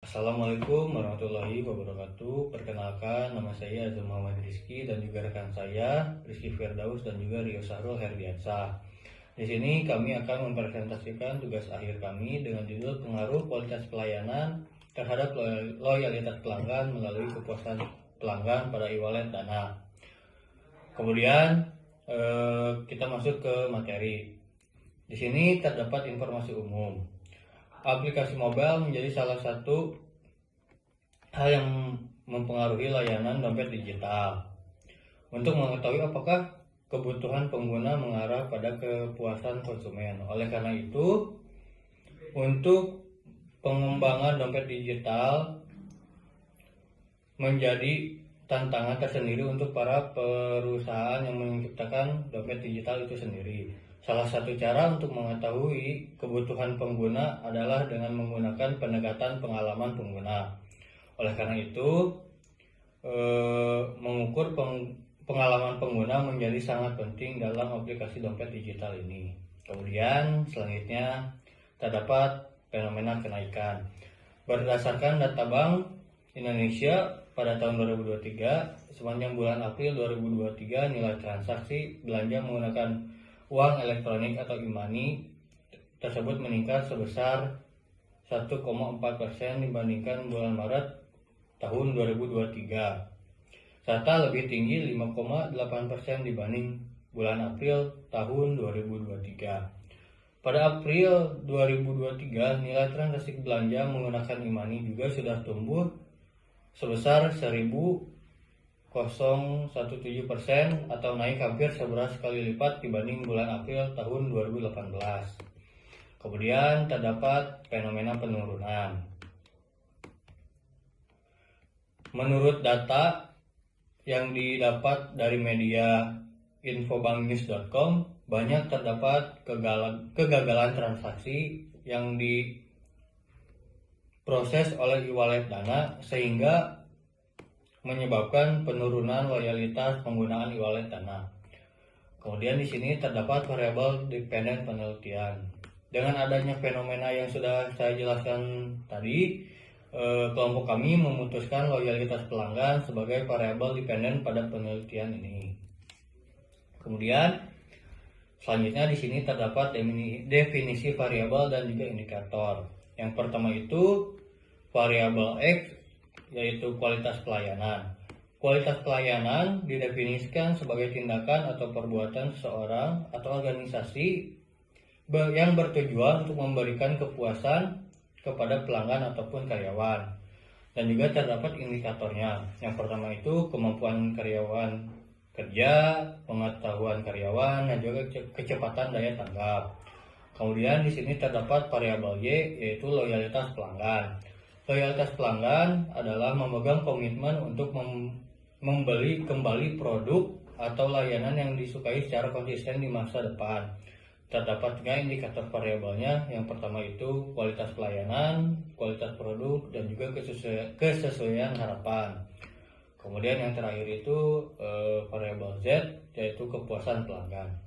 Assalamualaikum warahmatullahi wabarakatuh. Perkenalkan, nama saya Azam Muhammad Rizky dan juga rekan saya Rizky Firdaus dan juga Rio Sahrul Herdiansah. Di sini kami akan mempresentasikan tugas akhir kami dengan judul pengaruh kualitas pelayanan terhadap loyalitas pelanggan melalui kepuasan pelanggan pada e-wallet Dana. Kemudian kita masuk ke materi. Di sini terdapat informasi umum. Aplikasi mobile menjadi salah satu hal yang mempengaruhi layanan dompet digital. Untuk mengetahui apakah kebutuhan pengguna mengarah pada kepuasan konsumen. Oleh karena itu, untuk pengembangan dompet digital menjadi tantangan tersendiri untuk para perusahaan yang menciptakan dompet digital itu sendiri. Salah satu cara untuk mengetahui kebutuhan pengguna adalah dengan menggunakan pendekatan pengalaman pengguna. Oleh karena itu, mengukur pengalaman pengguna menjadi sangat penting dalam aplikasi dompet digital ini. Kemudian selanjutnya terdapat fenomena kenaikan. Berdasarkan data Bank Indonesia pada tahun 2023, sepanjang bulan April 2023 nilai transaksi belanja menggunakan uang elektronik atau e-money tersebut meningkat sebesar 1,4% dibandingkan bulan Maret tahun 2023, serta lebih tinggi 5,8% dibanding bulan April tahun 2023. Pada April 2023, nilai transaksi belanja menggunakan e-money juga sudah tumbuh sebesar 1,017% atau naik hampir 11 kali lipat dibanding bulan April tahun 2018. Kemudian terdapat fenomena penurunan. Menurut data yang didapat dari media infobanknews.com, banyak terdapat kegagalan transaksi yang diproses oleh e-wallet Dana sehingga menyebabkan penurunan loyalitas penggunaan e-wallet Dana. Kemudian di sini terdapat variabel dependent penelitian. Dengan adanya fenomena yang sudah saya jelaskan tadi, kelompok kami memutuskan loyalitas pelanggan sebagai variabel dependent pada penelitian ini. Kemudian selanjutnya di sini terdapat definisi variabel dan juga indikator. Yang pertama itu variabel X, yaitu kualitas pelayanan. Kualitas pelayanan didefinisikan sebagai tindakan atau perbuatan seseorang atau organisasi yang bertujuan untuk memberikan kepuasan kepada pelanggan ataupun karyawan. Dan juga terdapat indikatornya. Yang pertama itu kemampuan karyawan kerja, pengetahuan karyawan, dan juga kecepatan daya tanggap. Kemudian di sini terdapat variabel Y, yaitu loyalitas pelanggan. Loyalitas pelanggan adalah memegang komitmen untuk membeli kembali produk atau layanan yang disukai secara konsisten di masa depan. Terdapat juga indikator variabelnya. Yang pertama itu kualitas pelayanan, kualitas produk, dan juga kesesuaian harapan. Kemudian yang terakhir itu variabel Z, yaitu kepuasan pelanggan.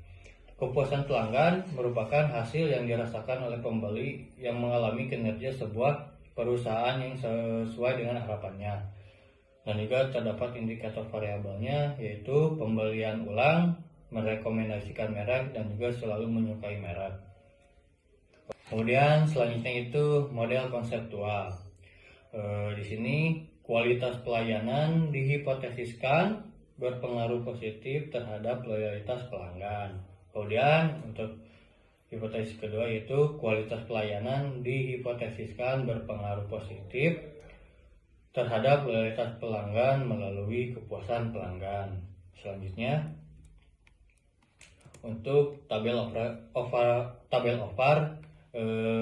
Kepuasan pelanggan merupakan hasil yang dirasakan oleh pembeli yang mengalami kinerja sebuah perusahaan yang sesuai dengan harapannya. Dan juga terdapat indikator variabelnya, yaitu pembelian ulang, merekomendasikan merek, dan juga selalu menyukai merek. Kemudian selanjutnya itu model konseptual. Di sini kualitas pelayanan dihipotesiskan berpengaruh positif terhadap loyalitas pelanggan. Kemudian untuk hipotesis kedua yaitu kualitas pelayanan dihipotesiskan berpengaruh positif terhadap loyalitas pelanggan melalui kepuasan pelanggan. Selanjutnya untuk tabel OVAR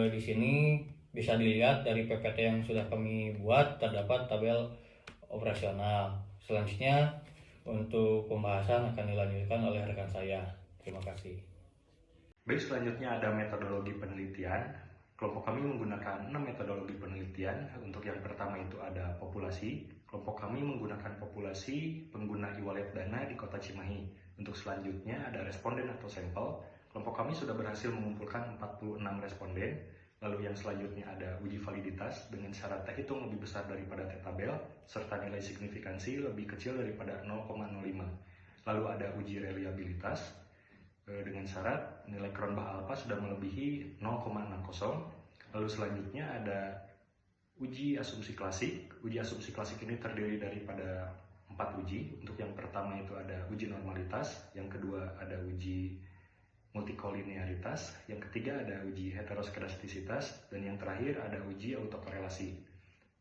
di sini bisa dilihat dari PPT yang sudah kami buat, terdapat tabel operasional. Selanjutnya untuk pembahasan akan dilanjutkan oleh rekan saya. Terima kasih. Baik, selanjutnya ada metodologi penelitian. Kelompok kami menggunakan 6 metodologi penelitian. Untuk yang pertama itu ada populasi. Kelompok kami menggunakan populasi pengguna e-wallet Dana di Kota Cimahi. Untuk selanjutnya ada responden atau sampel. Kelompok kami sudah berhasil mengumpulkan 46 responden. Lalu yang selanjutnya ada uji validitas dengan syarat T hitung lebih besar daripada T tabel, serta nilai signifikansi lebih kecil daripada 0,05. Lalu ada uji reliabilitas dengan syarat nilai Cronbach alpha sudah melebihi 0,60. Lalu selanjutnya ada uji asumsi klasik. Uji asumsi klasik ini terdiri daripada 4 uji. Untuk yang pertama itu ada uji normalitas, yang kedua ada uji multikolinearitas, yang ketiga ada uji heteroskedastisitas, dan yang terakhir ada uji autokorelasi.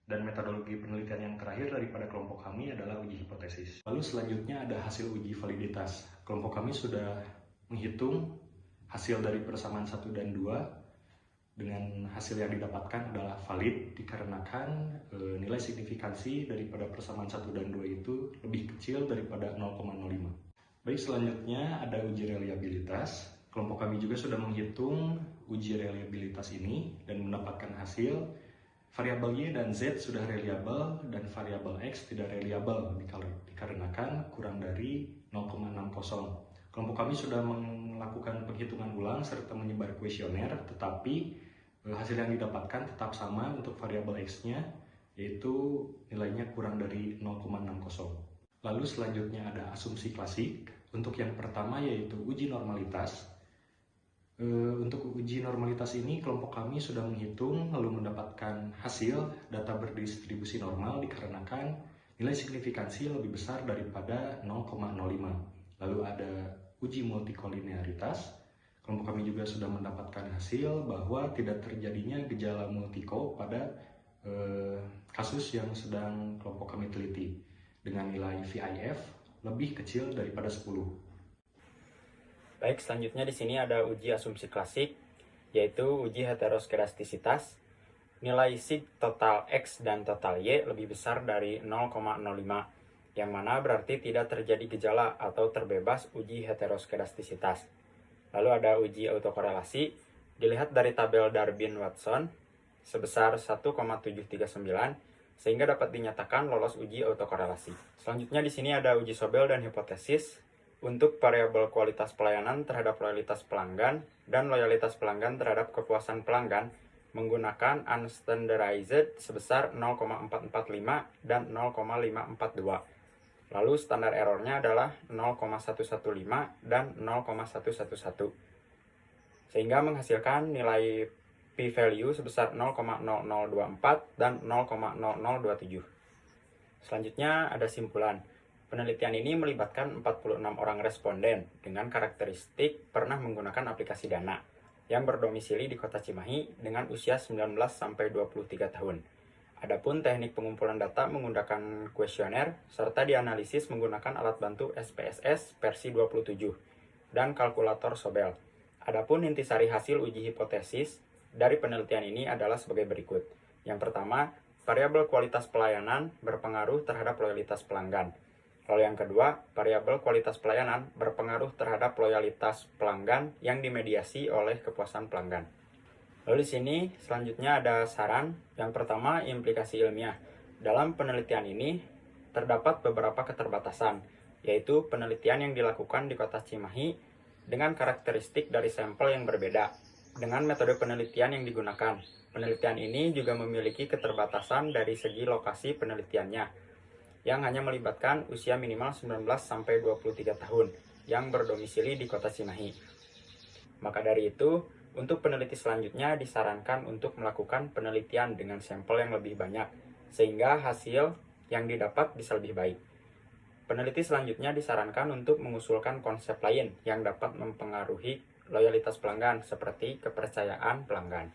Dan metodologi penelitian yang terakhir daripada kelompok kami adalah uji hipotesis. Lalu selanjutnya ada hasil uji validitas. Kelompok kami sudah menghitung hasil dari persamaan 1 dan 2, dengan hasil yang didapatkan adalah valid dikarenakan nilai signifikansi daripada persamaan 1 dan 2 itu lebih kecil daripada 0,05. Baik, selanjutnya ada uji reliabilitas. Kelompok kami juga sudah menghitung uji reliabilitas ini dan mendapatkan hasil variabel Y dan Z sudah reliable dan variabel X tidak reliable dikarenakan kurang dari 0,60. Kelompok kami sudah melakukan penghitungan ulang serta menyebar kuesioner, tetapi hasil yang didapatkan tetap sama untuk variabel X-nya, yaitu nilainya kurang dari 0,60. Lalu selanjutnya ada asumsi klasik. Untuk yang pertama yaitu uji normalitas. Untuk uji normalitas ini kelompok kami sudah menghitung lalu mendapatkan hasil data berdistribusi normal dikarenakan nilai signifikansi lebih besar daripada 0,05. Lalu ada uji multikolinearitas. Kelompok kami juga sudah mendapatkan hasil bahwa tidak terjadinya gejala multiko pada kasus yang sedang kelompok kami teliti dengan nilai VIF lebih kecil daripada 10. Baik, selanjutnya di sini ada uji asumsi klasik, yaitu uji heteroskedastisitas. Nilai sig total X dan total Y lebih besar dari 0,05, yang mana berarti tidak terjadi gejala atau terbebas uji heteroskedastisitas. Lalu ada uji autokorelasi, dilihat dari tabel Darwin-Watson sebesar 1,739, sehingga dapat dinyatakan lolos uji autokorelasi. Selanjutnya di sini ada uji Sobel dan hipotesis untuk variabel kualitas pelayanan terhadap loyalitas pelanggan dan loyalitas pelanggan terhadap kepuasan pelanggan menggunakan unstandardized sebesar 0,445 dan 0,542. Lalu standar errornya adalah 0,115 dan 0,111. Sehingga menghasilkan nilai p-value sebesar 0,0024 dan 0,0027. Selanjutnya ada simpulan. Penelitian ini melibatkan 46 orang responden dengan karakteristik pernah menggunakan aplikasi Dana yang berdomisili di Kota Cimahi dengan usia 19-23 tahun. Adapun teknik pengumpulan data menggunakan kuesioner serta dianalisis menggunakan alat bantu SPSS versi 27 dan kalkulator Sobel. Adapun intisari hasil uji hipotesis dari penelitian ini adalah sebagai berikut. Yang pertama, variabel kualitas pelayanan berpengaruh terhadap loyalitas pelanggan. Lalu yang kedua, variabel kualitas pelayanan berpengaruh terhadap loyalitas pelanggan yang dimediasi oleh kepuasan pelanggan. Lalu di sini selanjutnya ada saran. Yang pertama, implikasi ilmiah. Dalam penelitian ini terdapat beberapa keterbatasan, yaitu penelitian yang dilakukan di Kota Cimahi dengan karakteristik dari sampel yang berbeda dengan metode penelitian yang digunakan. Penelitian ini juga memiliki keterbatasan dari segi lokasi penelitiannya, yang hanya melibatkan usia minimal 19-23 tahun yang berdomisili di Kota Cimahi. Maka dari itu, untuk peneliti selanjutnya disarankan untuk melakukan penelitian dengan sampel yang lebih banyak, sehingga hasil yang didapat bisa lebih baik. Peneliti selanjutnya disarankan untuk mengusulkan konsep lain yang dapat mempengaruhi loyalitas pelanggan, seperti kepercayaan pelanggan.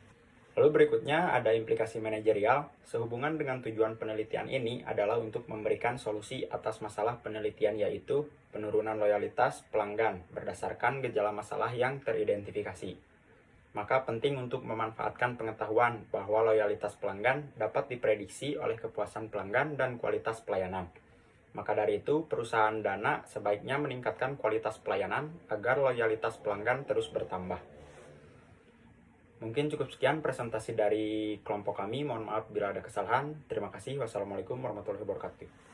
Lalu berikutnya ada implikasi manajerial. Sehubungan dengan tujuan penelitian ini adalah untuk memberikan solusi atas masalah penelitian, yaitu penurunan loyalitas pelanggan berdasarkan gejala masalah yang teridentifikasi. Maka penting untuk memanfaatkan pengetahuan bahwa loyalitas pelanggan dapat diprediksi oleh kepuasan pelanggan dan kualitas pelayanan. Maka dari itu, perusahaan Dana sebaiknya meningkatkan kualitas pelayanan agar loyalitas pelanggan terus bertambah. Mungkin cukup sekian presentasi dari kelompok kami. Mohon maaf bila ada kesalahan. Terima kasih. Wassalamualaikum warahmatullahi wabarakatuh.